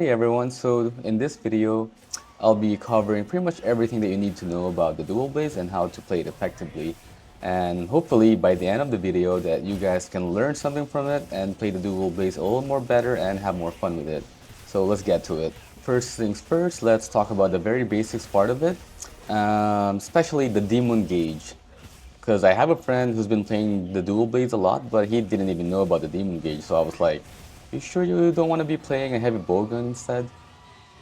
Hey everyone, so in this video, I'll be covering pretty much everything that you need to know about the dual blades and how to play it effectively. And hopefully by the end of the video that you guys can learn something from it and play the dual blades a little more better and have more fun with it. So let's get to it. First things first, let's talk about the very basics part of it, especially the demon gauge. Because I have a friend who's been playing the dual blades a lot, but he didn't even know about the demon gauge. So I was like, you sure you don't want to be playing a heavy bowgun instead?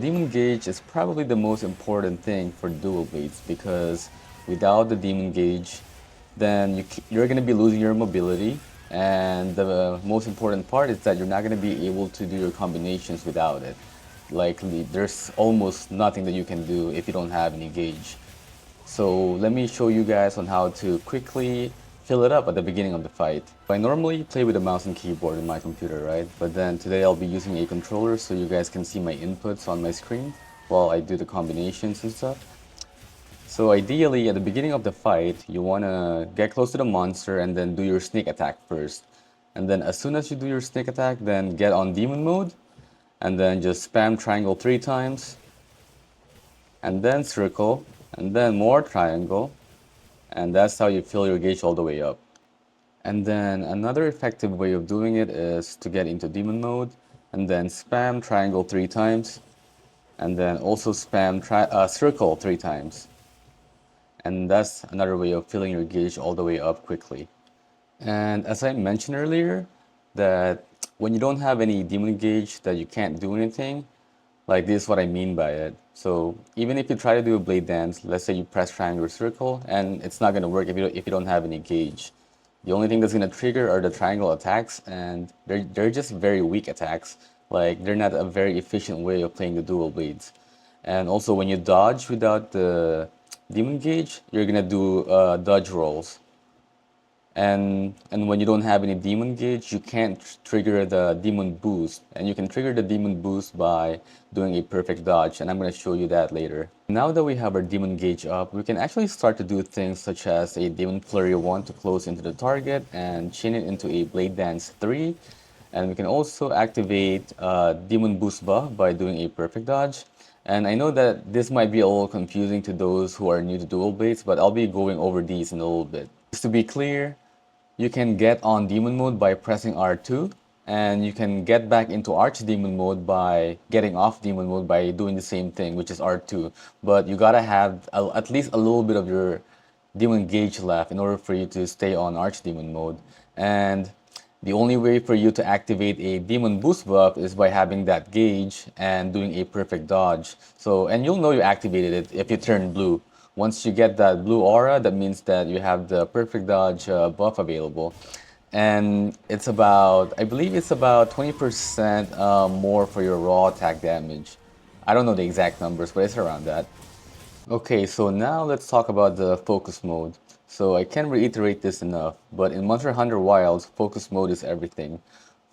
Demon gauge is probably the most important thing for dual blades because without the demon gauge, then you're going to be losing your mobility. And the most important part is that you're not going to be able to do your combinations without it. Likely, there's almost nothing that you can do if you don't have any gauge. So let me show you guys on how to quickly fill it up at the beginning of the fight. I normally play with a mouse and keyboard in my computer, right? But then today I'll be using a controller so you guys can see my inputs on my screen while I do the combinations and stuff. So ideally, at the beginning of the fight, you want to get close to the monster and then do your sneak attack first. And then as soon as you do your sneak attack, then get on demon mode and then just spam triangle 3 times and then circle and then more triangle, and that's how you fill your gauge all the way up. And then another effective way of doing it is to get into demon mode and then spam triangle 3 times and then also spam circle 3 times. And that's another way of filling your gauge all the way up quickly. And as I mentioned earlier, that when you don't have any demon gauge that you can't do anything, like this is what I mean by it. So even if you try to do a blade dance, let's say you press triangle or circle, and it's not gonna work if you don't have any gauge. The only thing that's gonna trigger are the triangle attacks, and they're just very weak attacks. Like they're not a very efficient way of playing the dual blades. And also when you dodge without the demon gauge, you're gonna do dodge rolls. And when you don't have any demon gauge, you can't trigger the demon boost. And you can trigger the demon boost by doing a perfect dodge, and I'm going to show you that later. Now that we have our demon gauge up, we can actually start to do things such as a demon flurry 1 to close into the target and chain it into a blade dance 3. And we can also activate demon boost buff by doing a perfect dodge. And I know that this might be a little confusing to those who are new to dual blades, but I'll be going over these in a little bit. Just to be clear, you can get on demon mode by pressing R2, and you can get back into archdemon mode by getting off demon mode by doing the same thing, which is R2. But you gotta have at least a little bit of your demon gauge left in order for you to stay on archdemon mode. And the only way for you to activate a demon boost buff is by having that gauge and doing a perfect dodge. So, and you'll know you activated it if you turn blue. Once you get that blue aura, that means that you have the perfect dodge buff available. And it's about, I believe it's about 20% more for your raw attack damage. I don't know the exact numbers, but it's around that. Okay, so now let's talk about the focus mode. So I can't reiterate this enough, but in Monster Hunter Wilds, focus mode is everything.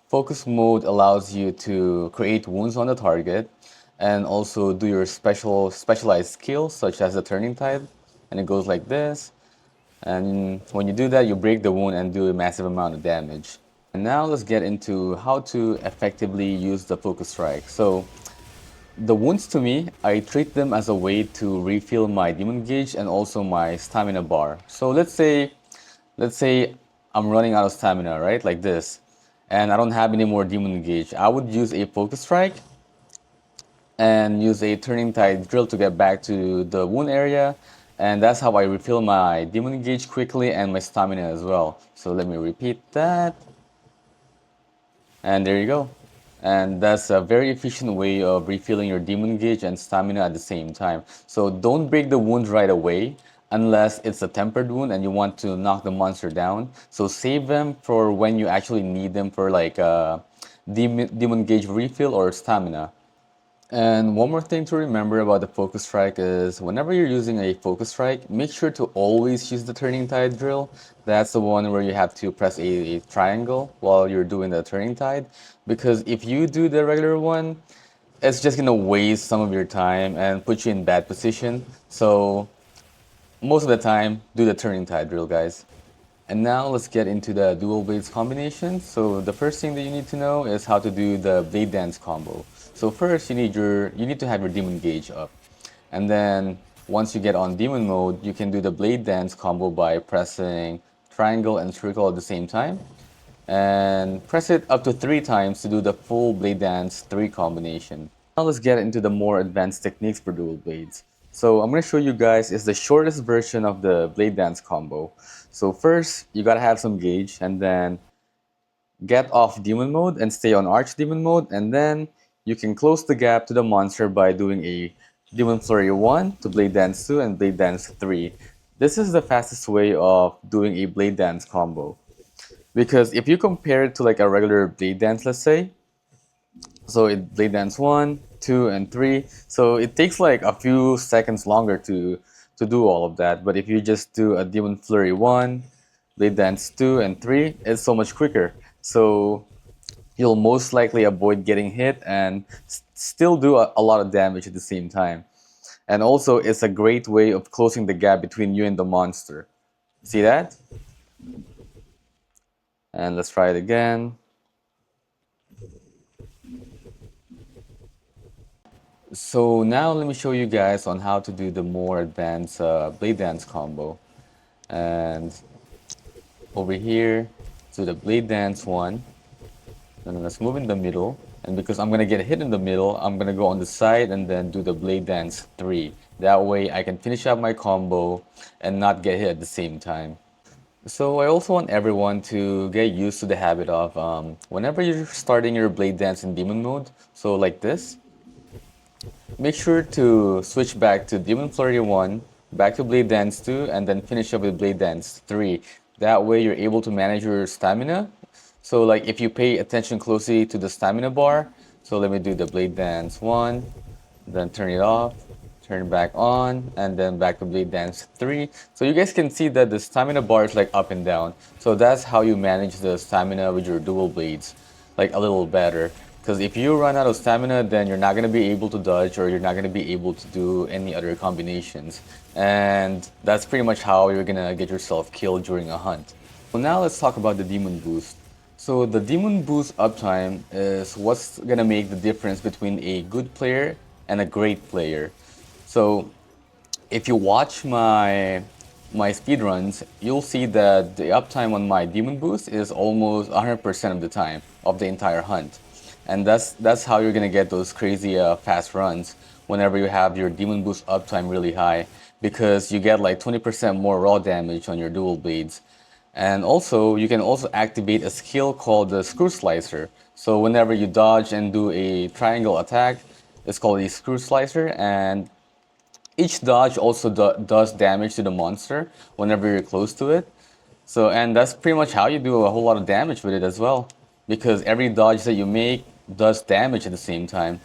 Focus mode allows you to create wounds on the target and also do your specialized skills such as the turning tide, and it goes like this. And when you do that, you break the wound and do a massive amount of damage. And now let's get into how to effectively use the focus strike. So the wounds to me, I treat them as a way to refill my demon gauge and also my stamina bar. So let's say I'm running out of stamina, right? Like this. And I don't have any more demon gauge. I would use a focus strike and use a turning tide drill to get back to the wound area. And that's how I refill my demon gauge quickly and my stamina as well. So let me repeat that. And there you go. And that's a very efficient way of refilling your demon gauge and stamina at the same time. So don't break the wound right away unless it's a tempered wound and you want to knock the monster down. So save them for when you actually need them for like a demon gauge refill or stamina. And one more thing to remember about the focus strike is whenever you're using a focus strike, make sure to always use the turning tide drill. That's the one where you have to press a triangle while you're doing the turning tide. Because if you do the regular one, it's just gonna waste some of your time and put you in bad position. So most of the time, do the turning tide drill, guys. And now let's get into the dual blades combination. So the first thing that you need to know is how to do the blade dance combo. So first you need to have your demon gauge up. And then once you get on demon mode, you can do the blade dance combo by pressing triangle and circle at the same time. And press it up to 3 times to do the full blade dance 3 combination. Now let's get into the more advanced techniques for dual blades. So I'm going to show you guys is the shortest version of the blade dance combo. So first, you gotta have some gauge, and then get off demon mode and stay on archdemon mode, and then you can close the gap to the monster by doing a demon flurry 1 to blade dance 2 and blade dance 3. This is the fastest way of doing a blade dance combo, because if you compare it to like a regular blade dance, let's say, so it blade dance 1, 2, and 3, so it takes like a few seconds longer to do all of that. But if you just do a demon flurry 1, blade dance 2 and 3, it's so much quicker. So you'll most likely avoid getting hit and still do a lot of damage at the same time. And also, it's a great way of closing the gap between you and the monster. See that? And let's try it again. So now let me show you guys on how to do the more advanced blade dance combo. And over here, do the blade dance 1. And let's move in the middle. And because I'm gonna get hit in the middle, I'm gonna go on the side and then do the blade dance 3. That way I can finish up my combo and not get hit at the same time. So I also want everyone to get used to the habit of whenever you're starting your blade dance in demon mode, so like this, make sure to switch back to demon flurry 1, back to blade dance 2, and then finish up with blade dance 3. That way you're able to manage your stamina. So like if you pay attention closely to the stamina bar, so let me do the blade dance 1, then turn it off, turn back on, and then back to blade dance 3. So you guys can see that the stamina bar is like up and down. So that's how you manage the stamina with your dual blades, like a little better. Because if you run out of stamina, then you're not going to be able to dodge, or you're not going to be able to do any other combinations. And that's pretty much how you're going to get yourself killed during a hunt. So now let's talk about the demon boost. So the demon boost uptime is what's going to make the difference between a good player and a great player. So if you watch my speedruns, you'll see that the uptime on my demon boost is almost 100% of the time of the entire hunt. And that's how you're gonna get those crazy fast runs whenever you have your demon boost uptime really high, because you get like 20% more raw damage on your dual blades. And also, you can also activate a skill called the screw slicer. So whenever you dodge and do a triangle attack, it's called a screw slicer, and each dodge also does damage to the monster whenever you're close to it. So, and that's pretty much how you do a whole lot of damage with it as well, because every dodge that you make does damage at the same time.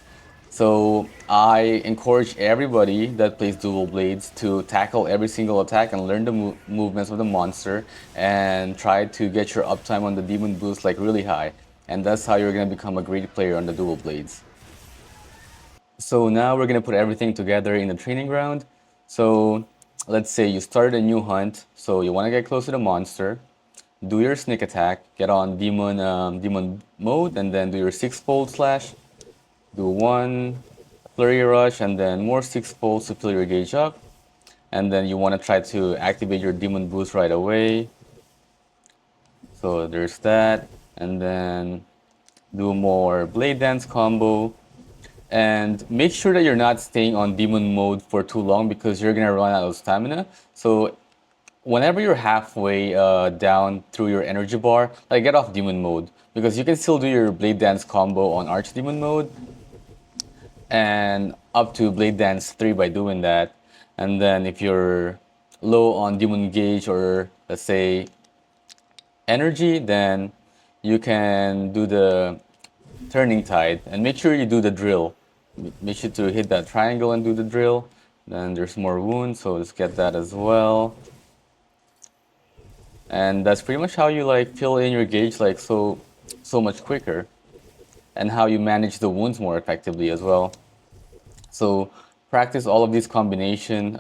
So I encourage everybody that plays dual blades to tackle every single attack and learn the movements of the monster, and try to get your uptime on the demon boost like really high. And that's how you're gonna become a great player on the dual blades. So now we're gonna put everything together in the training ground. So let's say you start a new hunt, so you wanna get close to the monster, do your sneak attack, get on demon mode, and then do your 6-fold slash, do 1 flurry rush, and then more 6-folds to fill your gauge up. And then you wanna try to activate your demon boost right away. So there's that, and then do more blade dance combo. And make sure that you're not staying on demon mode for too long, because you're gonna run out of stamina. So whenever you're halfway down through your energy bar, like get off demon mode, because you can still do your blade dance combo on archdemon mode and up to blade dance 3 by doing that. And then if you're low on demon gauge, or let's say energy, then you can do the turning tide, and make sure you do the drill. Make sure to hit that triangle and do the drill. Then there's more wounds, so let's get that as well. And that's pretty much how you like fill in your gauge like so much quicker, and how you manage the wounds more effectively as well. So practice all of these combination.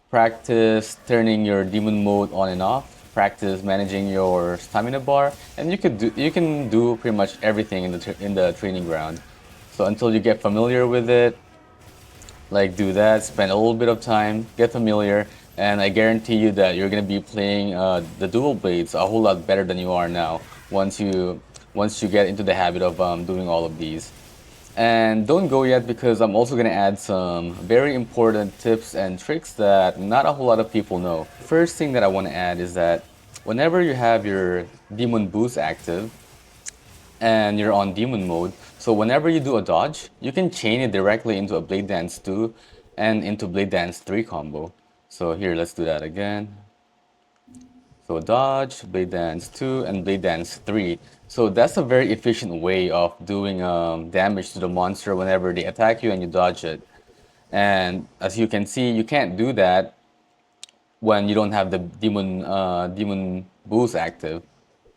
Practice turning your demon mode on and off. Practice managing your stamina bar, and you can do pretty much everything in the training ground. So until you get familiar with it, like do that, spend a little bit of time, get familiar, and I guarantee you that you're gonna be playing the dual blades a whole lot better than you are now once you get into the habit of doing all of these. And don't go yet because I'm also gonna add some very important tips and tricks that not a whole lot of people know. First thing that I want to add is that whenever you have your demon boost active, and you're on demon mode. So whenever you do a dodge, you can chain it directly into a Blade Dance 2 and into Blade Dance 3 combo. So here, let's do that again. So dodge, Blade Dance 2, and Blade Dance 3. So that's a very efficient way of doing damage to the monster whenever they attack you and you dodge it. And as you can see, you can't do that when you don't have the demon boost active.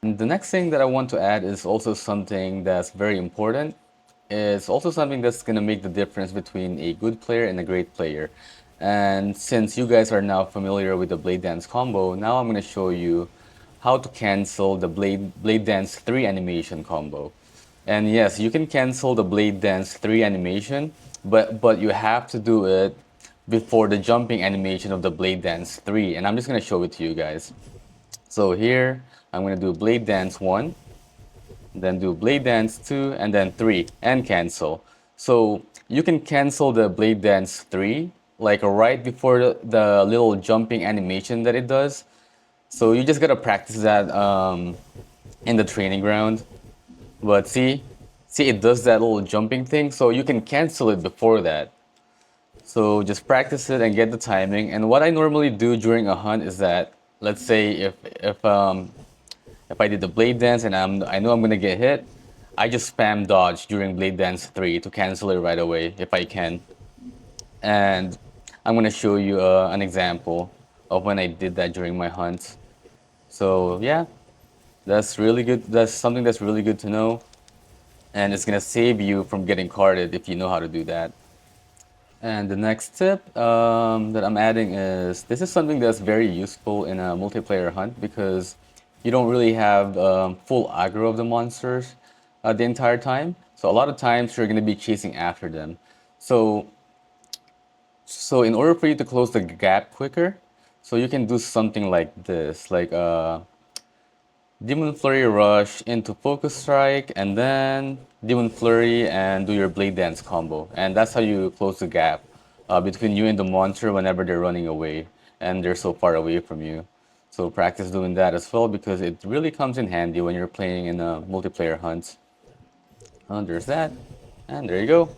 And the next thing that I want to add is also something that's very important. It's also something that's going to make the difference between a good player and a great player. And since you guys are now familiar with the Blade Dance combo, now I'm going to show you how to cancel the Blade Dance 3 animation combo. And yes, you can cancel the Blade Dance 3 animation, but you have to do it before the jumping animation of the Blade Dance 3. And I'm just going to show it to you guys. So here, I'm going to do Blade Dance 1, then do Blade Dance 2, and then 3, and cancel. So you can cancel the Blade Dance 3, like right before the little jumping animation that it does. So you just gotta practice that in the training ground. But see, it does that little jumping thing, so you can cancel it before that. So just practice it and get the timing. And what I normally do during a hunt is that, let's say if I did the blade dance and I know I'm gonna get hit, I just spam dodge during blade dance 3 to cancel it right away if I can. And I'm gonna show you an example of when I did that during my hunts. So yeah, that's really good. That's something that's really good to know, and it's gonna save you from getting carded if you know how to do that. And the next tip that I'm adding is this is something that's very useful in a multiplayer hunt because you don't really have full aggro of the monsters the entire time. So a lot of times you're going to be chasing after them. So, so in order for you to close the gap quicker, so you can do something like this, like Demon Flurry Rush into Focus Strike, and then Demon Flurry and do your Blade Dance combo. And that's how you close the gap between you and the monster whenever they're running away and they're so far away from you. So practice doing that as well because it really comes in handy when you're playing in multiplayer hunts. There's that, and there you go.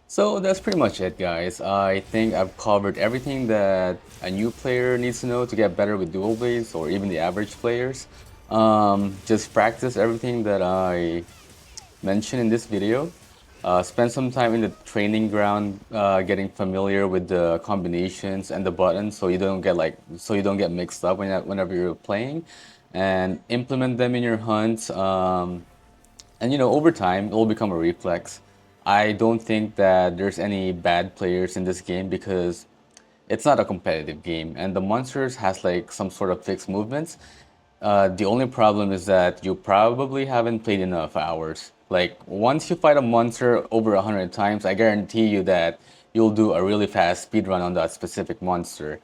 So that's pretty much it, guys. I think I've covered everything that a new player needs to know to get better with dual blades, or even the average players. Just practice everything that I mentioned in this video. Spend some time in the training ground, getting familiar with the combinations and the buttons, so you don't get mixed up whenever you're playing, and implement them in your hunts. And over time, it will become a reflex. I don't think that there's any bad players in this game because it's not a competitive game, and the monsters has like some sort of fixed movements. The only problem is that you probably haven't played enough hours. Like once you fight a monster over 100 times, I guarantee you that you'll do a really fast speed run on that specific monster.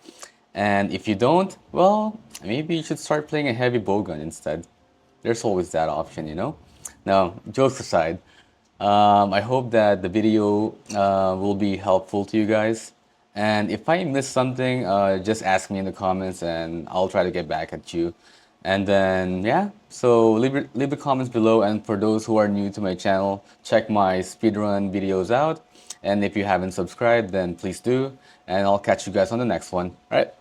And if you don't, well, maybe you should start playing a heavy bowgun instead. There's always that option. Now, jokes aside, I hope that the video will be helpful to you guys. And if I missed something, just ask me in the comments and I'll try to get back at you. And then, yeah, so leave the comments below. And for those who are new to my channel, check my speedrun videos out. And if you haven't subscribed, then please do. And I'll catch you guys on the next one. All right.